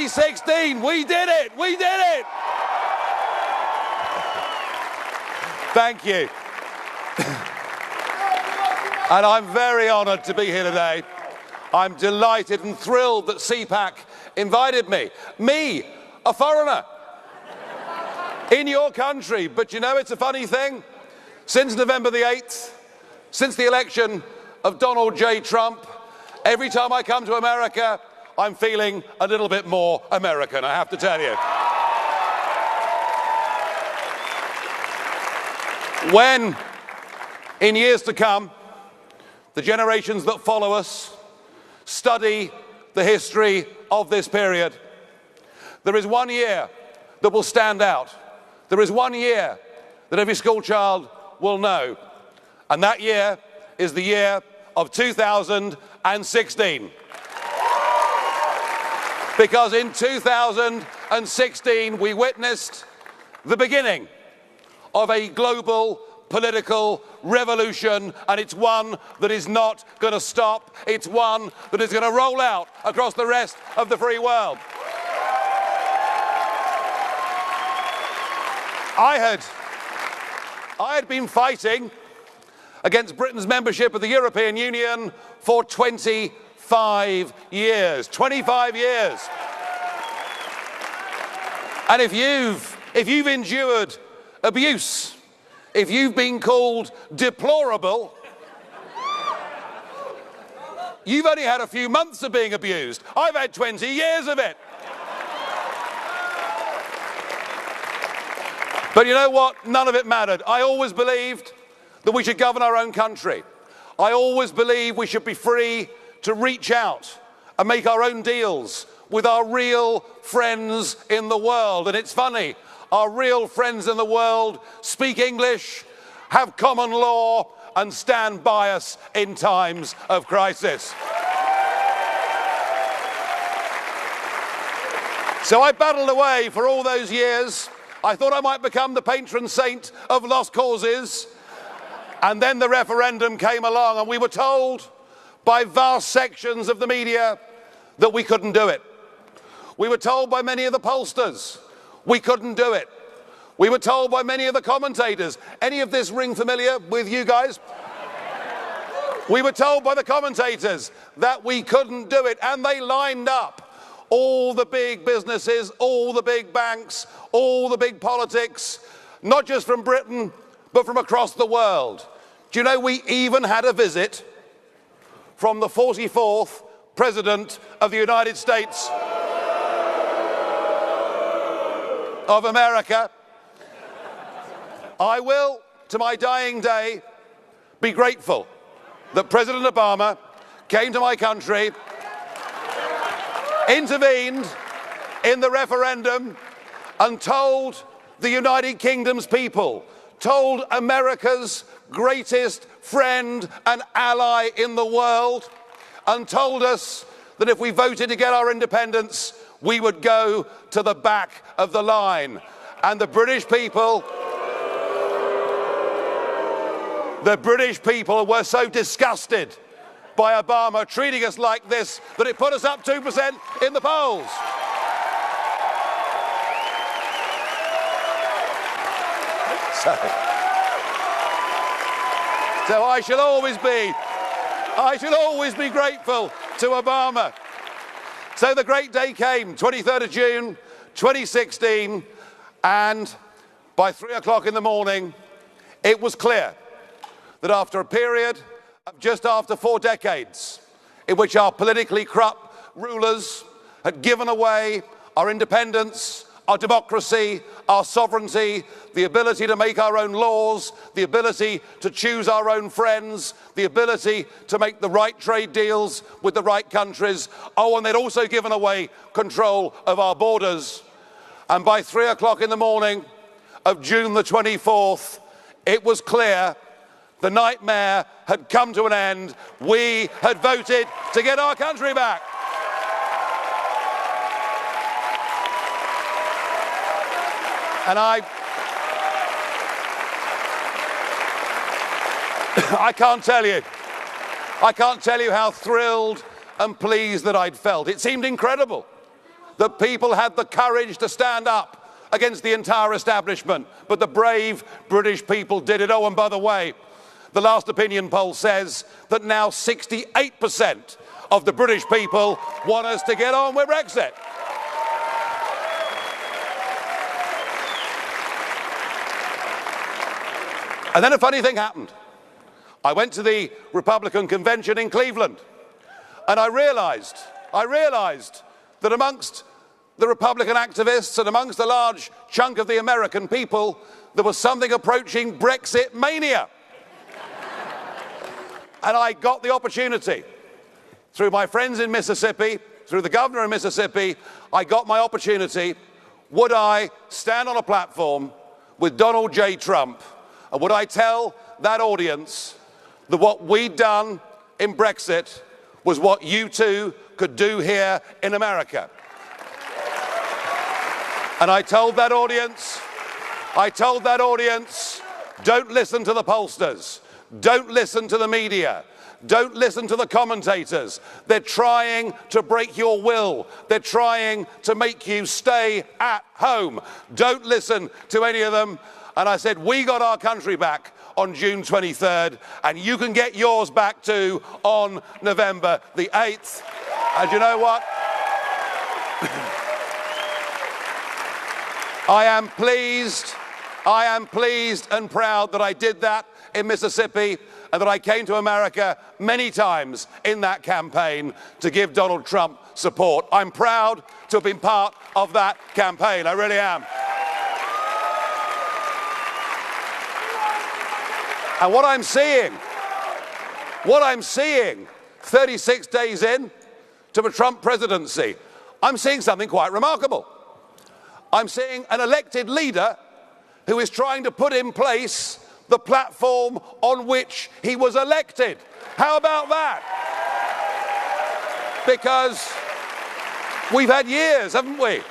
2016, we did it! We did it! Thank you. And I'm very honoured to be here today. I'm delighted and thrilled that Cpac invited me. Me, a foreigner, in your country. But you know, it's a funny thing. Since November the 8th, since the election of Donald J. Trump, every time I come to America, I'm feeling a little bit more American, I have to tell you. When, in years to come, the generations that follow us study the history of this period, there is one year that will stand out. There is one year that every school child will know, and that year is the year of 2016. Because in 2016 we witnessed the beginning of a global political revolution, and it's one that is not going to stop. It's one that is going to roll out across the rest of the free world. I had been fighting against Britain's membership of the European Union for 25 years. 25 years. And if you've endured abuse, if you've been called deplorable, you've only had a few months of being abused. I've had 20 years of it. But you know what? None of it mattered. I always believed that we should govern our own country. I always believed we should be free to reach out and make our own deals with our real friends in the world. And it's funny, our real friends in the world speak English, have common law, and stand by us in times of crisis. So I battled away for all those years. I thought I might become the patron saint of lost causes. And then the referendum came along, and we were told by vast sections of the media that we couldn't do it. We were told by many of the pollsters we couldn't do it. We were told by many of the commentators. Any of this ring familiar with you guys? We were told by the commentators that we couldn't do it, and they lined up all the big businesses, all the big banks, all the big politics, not just from Britain, but from across the world. Do you know we even had a visit from the 44th President of the United States of America? I will, to my dying day, be grateful that President Obama came to my country, intervened in the referendum, and told the United Kingdom's people, told America's greatest friend and ally in the world, and told us that if we voted to get our independence, we would go to the back of the line. And the British people were so disgusted by Obama treating us like this that it put us up 2% in the polls. So I shall always be grateful to Obama. So the great day came, 23rd of June, 2016, and by 3 o'clock in the morning, it was clear that after a period of just after 4 decades in which our politically corrupt rulers had given away our independence, our democracy, our sovereignty, the ability to make our own laws, the ability to choose our own friends, the ability to make the right trade deals with the right countries. Oh, and they'd also given away control of our borders. And by 3 o'clock in the morning of June the 24th, it was clear the nightmare had come to an end. We had voted to get our country back. And I can't tell you how thrilled and pleased that I'd felt. It seemed incredible that people had the courage to stand up against the entire establishment, but the brave British people did it. Oh, and by the way, the last opinion poll says that now 68% of the British people want us to get on with Brexit. And then a funny thing happened. I went to the Republican convention in Cleveland, and I realized that amongst the Republican activists and amongst a large chunk of the American people, there was something approaching Brexit mania. And I got the opportunity, through my friends in Mississippi, through the governor of Mississippi, I got my opportunity. Would I stand on a platform with Donald J. Trump, and would I tell that audience that what we'd done in Brexit was what you too could do here in America? And I told that audience, don't listen to the pollsters. Don't listen to the media. Don't listen to the commentators. They're trying to break your will. They're trying to make you stay at home. Don't listen to any of them. And I said, we got our country back on June 23rd, and you can get yours back too on November the 8th. And you know what? I am pleased and proud that I did that in Mississippi and that I came to America many times in that campaign to give Donald Trump support. I'm proud to have been part of that campaign. I really am. And what I'm seeing 36 days in to the Trump presidency, I'm seeing something quite remarkable. I'm seeing an elected leader who is trying to put in place the platform on which he was elected. How about that? Because we've had years, haven't we,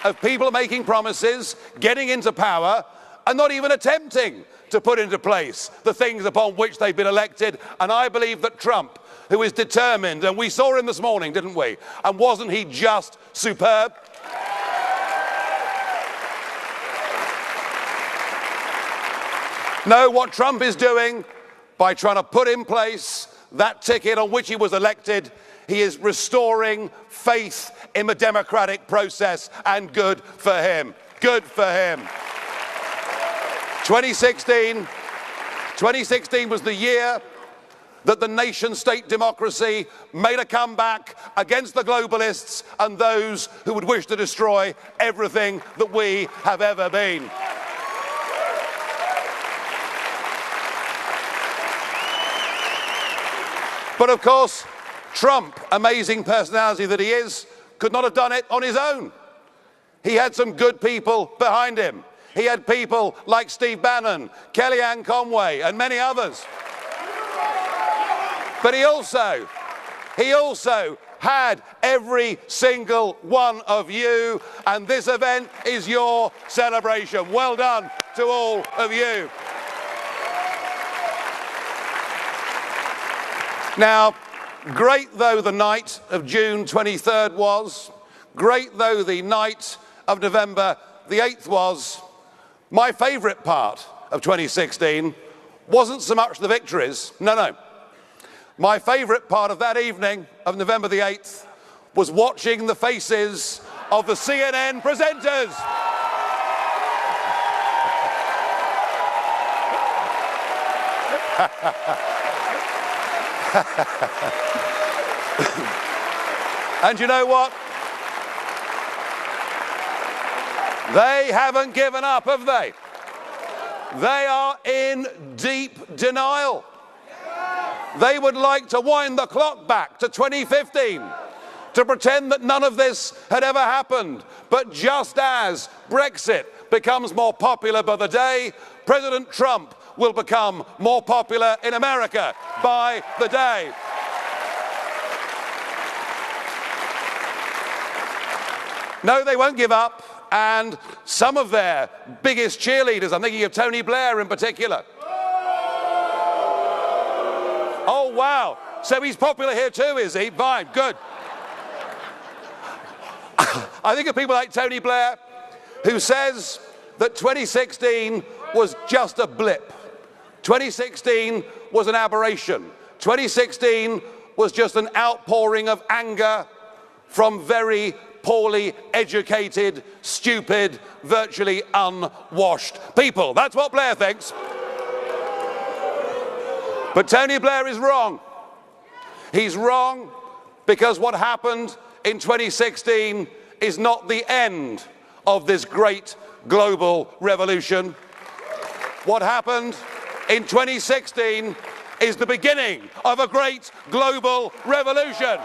of people making promises, getting into power, and not even attempting to put into place the things upon which they've been elected. And I believe that Trump, who is determined, and we saw him this morning, didn't we? And wasn't he just superb? No, what Trump is doing by trying to put in place that ticket on which he was elected, he is restoring faith in the democratic process, and good for him. Good for him. 2016 was the year that the nation-state democracy made a comeback against the globalists and those who would wish to destroy everything that we have ever been. But of course, Trump, amazing personality that he is, could not have done it on his own. He had some good people behind him. He had people like Steve Bannon, Kellyanne Conway, and many others. But he also had every single one of you, and this event is your celebration. Well done to all of you. Now, great though the night of June 23rd was, great though the night of November the 8th was, my favourite part of 2016 wasn't so much the victories, no. My favourite part of that evening of November the 8th was watching the faces of the CNN presenters. And you know what? They haven't given up, have they? They are in deep denial. They would like to wind the clock back to 2015 to pretend that none of this had ever happened. But just as Brexit becomes more popular by the day, President Trump will become more popular in America by the day. No, they won't give up. And some of their biggest cheerleaders, I'm thinking of Tony Blair in particular. Oh, wow. So he's popular here too, is he? Fine, good. I think of people like Tony Blair, who says that 2016 was just a blip. 2016 was an aberration. 2016 was just an outpouring of anger from very poorly educated, stupid, virtually unwashed people. That's what Blair thinks. But Tony Blair is wrong. He's wrong because what happened in 2016 is not the end of this great global revolution. What happened in 2016 is the beginning of a great global revolution.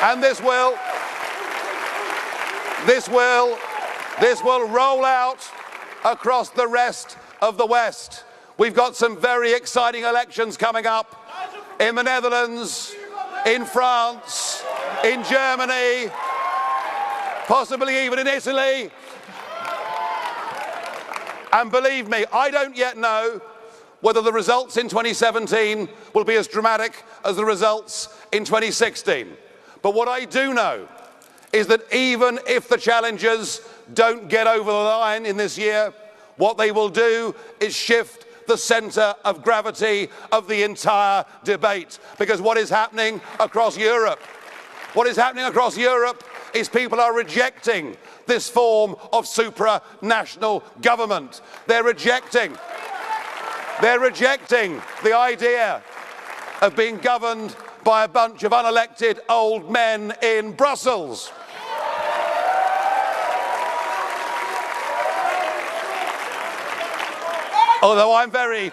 And this will roll out across the rest of the West. We've got some very exciting elections coming up in the Netherlands, in France, in Germany, possibly even in Italy. And believe me, I don't yet know whether the results in 2017 will be as dramatic as the results in 2016. But what I do know is that even if the challengers don't get over the line in this year, what they will do is shift the centre of gravity of the entire debate. Because what is happening across Europe is people are rejecting this form of supranational government. They're rejecting the idea of being governed by a bunch of unelected old men in Brussels. Although I'm very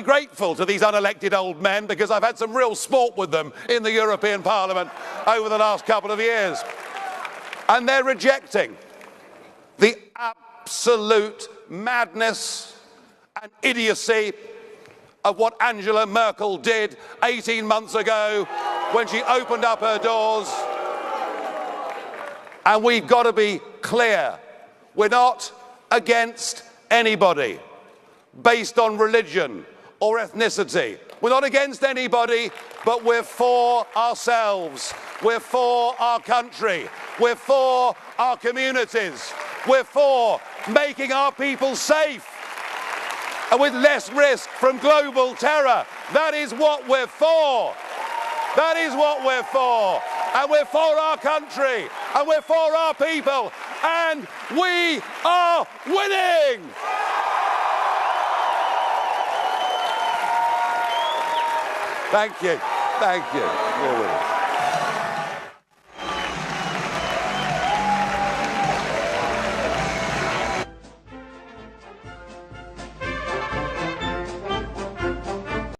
grateful to these unelected old men because I've had some real sport with them in the European Parliament over the last couple of years. And they're rejecting the absolute madness and idiocy of what Angela Merkel did 18 months ago when she opened up her doors. And we've got to be clear, we're not against anybody based on religion or ethnicity. We're not against anybody, but we're for ourselves. We're for our country. We're for our communities. We're for making our people safe and with less risk from global terror. That is what we're for. That is what we're for. And we're for our country. And we're for our people. And we are winning. Thank you. Thank you. You're winning.